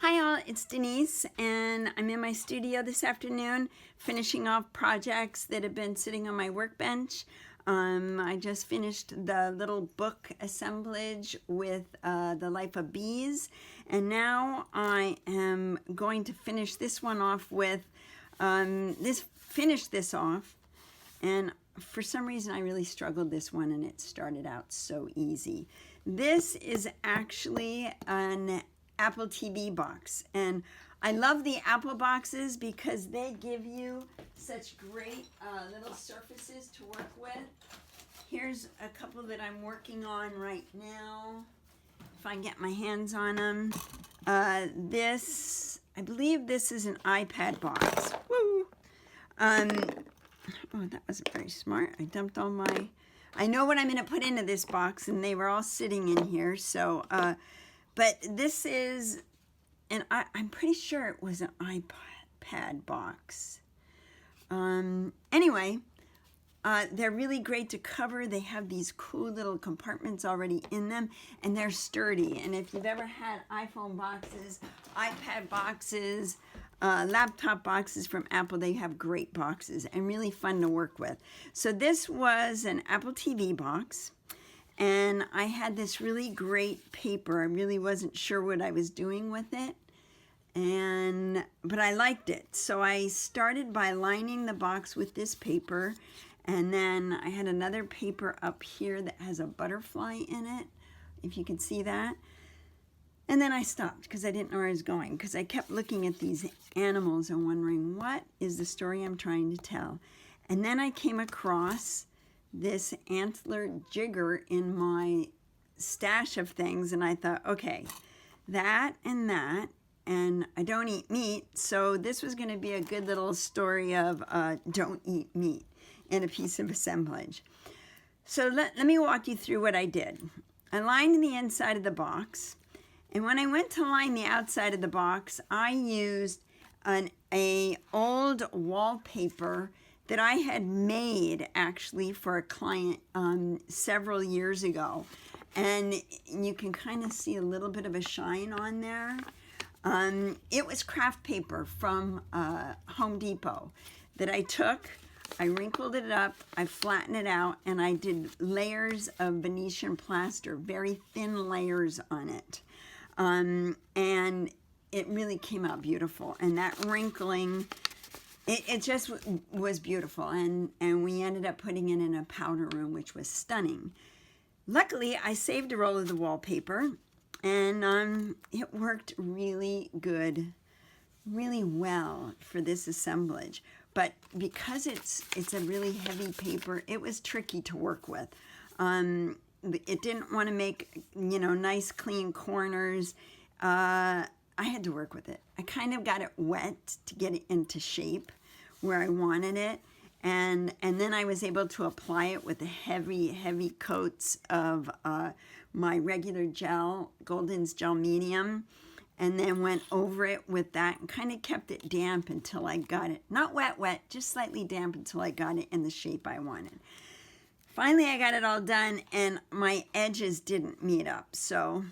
Hi all, it's Denise and I'm in my studio this afternoon finishing off projects that have been sitting on my workbench. I just finished the little book Assemblage with the Life of Bees, and now I am going to finish this one off with finish this off, and for some reason I really struggled this one and it started out so easy. This is actually an Apple TV box, and I love the Apple boxes because they give you such great little surfaces to work with. Here's a couple that I'm working on right now, if I can get my hands on them. I believe this is an iPad box. Woo! Oh, that wasn't very smart. I dumped all my, I know what I'm going to put into this box, and they were all sitting in here, so but this is, and I'm pretty sure it was an iPad box. Anyway, they're really great to cover. They have these cool little compartments already in them, and they're sturdy. And if you've ever had iPhone boxes, iPad boxes, laptop boxes from Apple, they have great boxes and really fun to work with. So this was an Apple TV box. And I had this really great paper. I really wasn't sure what I was doing with it, but I liked it. So I started by lining the box with this paper, and then I had another paper up here that has a butterfly in it, if you can see that. And then I stopped because I didn't know where I was going, because I kept looking at these animals and wondering, what is the story I'm trying to tell? And then I came across this antler jigger in my stash of things, and I thought, okay, that, and I don't eat meat, so this was going to be a good little story of don't eat meat in a piece of assemblage. So let me walk you through what I did. I lined the inside of the box, and when I went to line the outside of the box, I used an old wallpaper that I had made actually for a client several years ago. And you can kind of see a little bit of a shine on there. It was craft paper from Home Depot that I took, I wrinkled it up, I flattened it out, and I did layers of Venetian plaster, very thin layers on it. And it really came out beautiful. And that wrinkling, it just was beautiful, and we ended up putting it in a powder room, which was stunning. Luckily, I saved a roll of the wallpaper, and it worked really good, really well for this assemblage. But because it's a really heavy paper, it was tricky to work with. It didn't want to make, nice clean corners. I had to work with it. I kind of got it wet to get it into shape where I wanted it, and then I was able to apply it with the heavy coats of my regular gel, Golden's Gel Medium, and then went over it with that and kind of kept it damp until I got it, not wet, just slightly damp until I got it in the shape I wanted. Finally, I got it all done, and my edges didn't meet up, so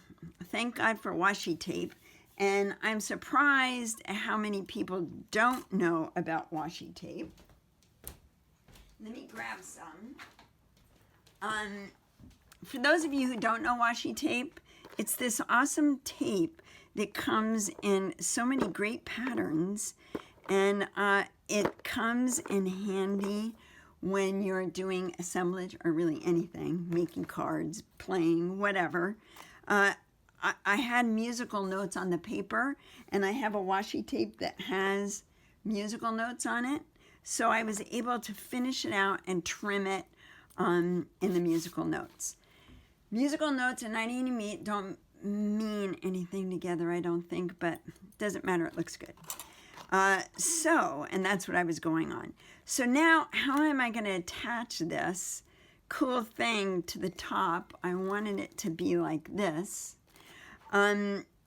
thank God for washi tape. And I'm surprised at how many people don't know about washi tape. Let me grab some. For those of you who don't know washi tape, it's this awesome tape that comes in so many great patterns, and it comes in handy when you're doing assemblage or really anything, making cards, playing, whatever. I had musical notes on the paper, and I have a washi tape that has musical notes on it. So I was able to finish it out and trim it in the musical notes. Musical notes and not eating meat don't mean anything together, I don't think, but it doesn't matter, it looks good. And that's what I was going on. So now, how am I going to attach this cool thing to the top? I wanted it to be like this.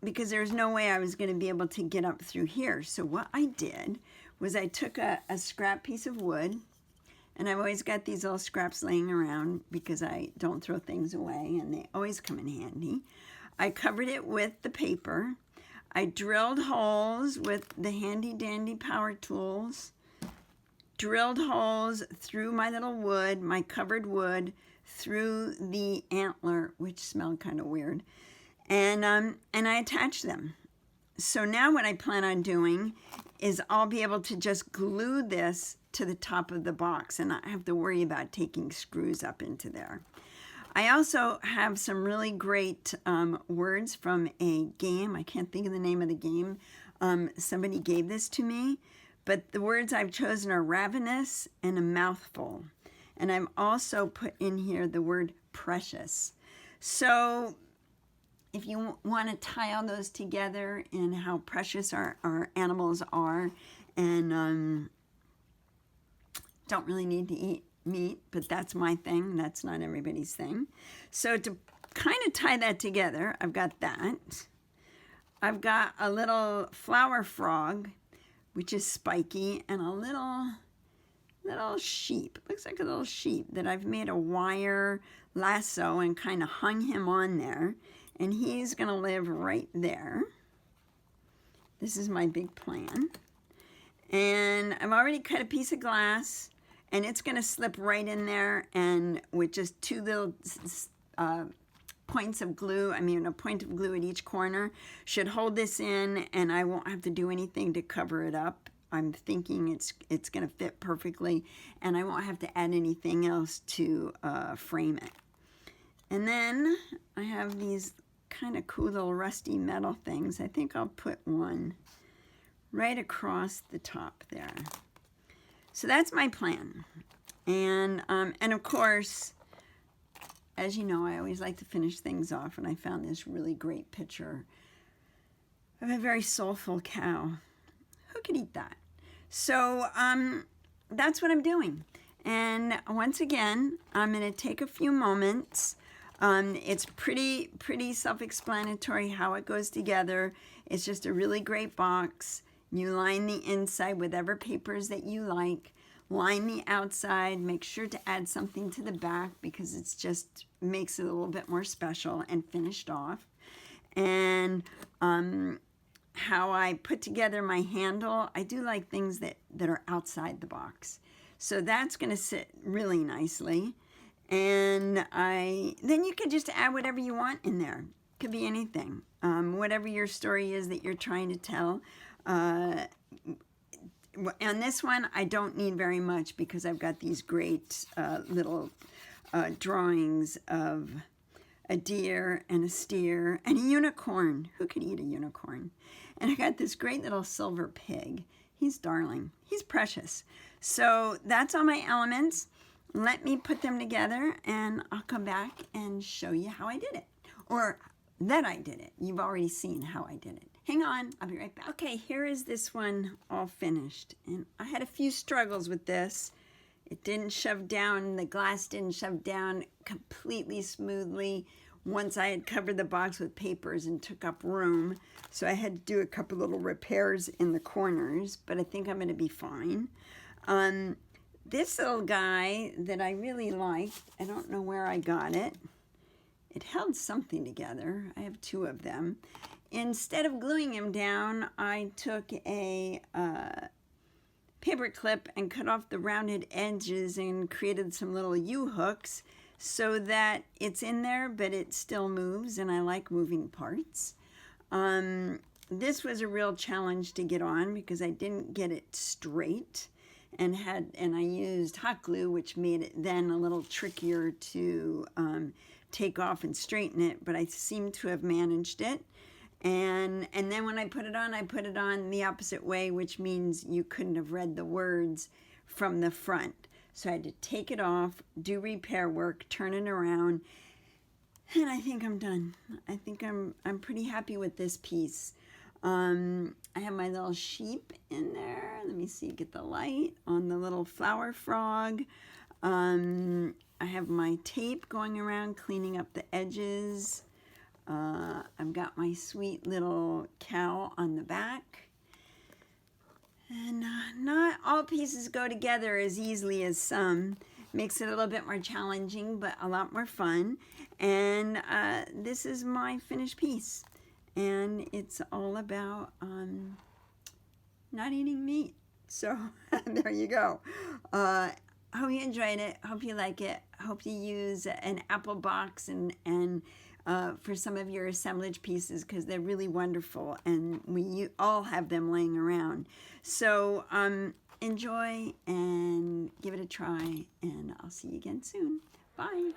Because there's no way I was going to be able to get up through here. So what I did was I took a scrap piece of wood, and I've always got these little scraps laying around because I don't throw things away, and they always come in handy. I covered it with the paper. I drilled holes with the handy dandy power tools, drilled holes through my little wood, my covered wood, through the antler, which smelled kind of weird, and I attached them. So now what I plan on doing is I'll be able to just glue this to the top of the box and not have to worry about taking screws up into there. I also have some really great words from a game. I can't think of the name of the game. Somebody gave this to me, but the words I've chosen are ravenous and a mouthful. And I've also put in here the word precious. So if you want to tie all those together and how precious our animals are, and don't really need to eat meat, but that's my thing. That's not everybody's thing. So to kind of tie that together, I've got that. I've got a little flower frog, which is spiky, and a little sheep. It looks like a little sheep that I've made a wire lasso and kind of hung him on there. And he's going to live right there. This is my big plan. And I've already cut a piece of glass, and it's going to slip right in there, and with just two little points of glue, a point of glue at each corner, should hold this in, and I won't have to do anything to cover it up. I'm thinking it's going to fit perfectly, and I won't have to add anything else to frame it. And then I have these kind of cool little rusty metal things. I think I'll put one right across the top there. So that's my plan. And of course, as you know, I always like to finish things off, and I found this really great picture of a very soulful cow. Who could eat that? So that's what I'm doing. And once again, I'm going to take a few moments. It's pretty self-explanatory how it goes together. It's just a really great box. You line the inside with whatever papers that you like. Line the outside. Make sure to add something to the back because it's just makes it a little bit more special and finished off. And how I put together my handle, I do like things that are outside the box. So that's going to sit really nicely. And then you can just add whatever you want in there. Could be anything. Whatever your story is that you're trying to tell. On this one, I don't need very much because I've got these great little drawings of a deer and a steer and a unicorn. Who could eat a unicorn? And I got this great little silver pig. He's darling. He's precious. So that's all my elements. Let me put them together and I'll come back and show you how I did it. Or that I did it. You've already seen how I did it. Hang on, I'll be right back. Okay, here is this one all finished. And I had a few struggles with this. It didn't shove down, the glass didn't shove down completely smoothly once I had covered the box with papers and took up room. So I had to do a couple little repairs in the corners, but I think I'm going to be fine. This little guy that I really liked, I don't know where I got it. It held something together. I have two of them. Instead of gluing him down, I took a paper clip and cut off the rounded edges and created some little U-hooks so that it's in there, but it still moves, and I like moving parts. This was a real challenge to get on because I didn't get it straight. And I used hot glue, which made it then a little trickier to take off and straighten it, but I seem to have managed it. And then when I put it on the opposite way, which means you couldn't have read the words from the front. So I had to take it off, do repair work, turn it around, and I think I'm done. I think I'm pretty happy with this piece. I have my little sheep in there. Let me see, get the light on the little flower frog. I have my tape going around cleaning up the edges. I've got my sweet little cow on the back. And not all pieces go together as easily as some. Makes it a little bit more challenging, but a lot more fun. And this is my finished piece. and it's all about not eating meat. So there you go. Hope you enjoyed it. Hope you like it. Hope you use an apple box and for some of your assemblage pieces, because they're really wonderful, and we all have them laying around. So enjoy and give it a try, and I'll see you again soon. Bye.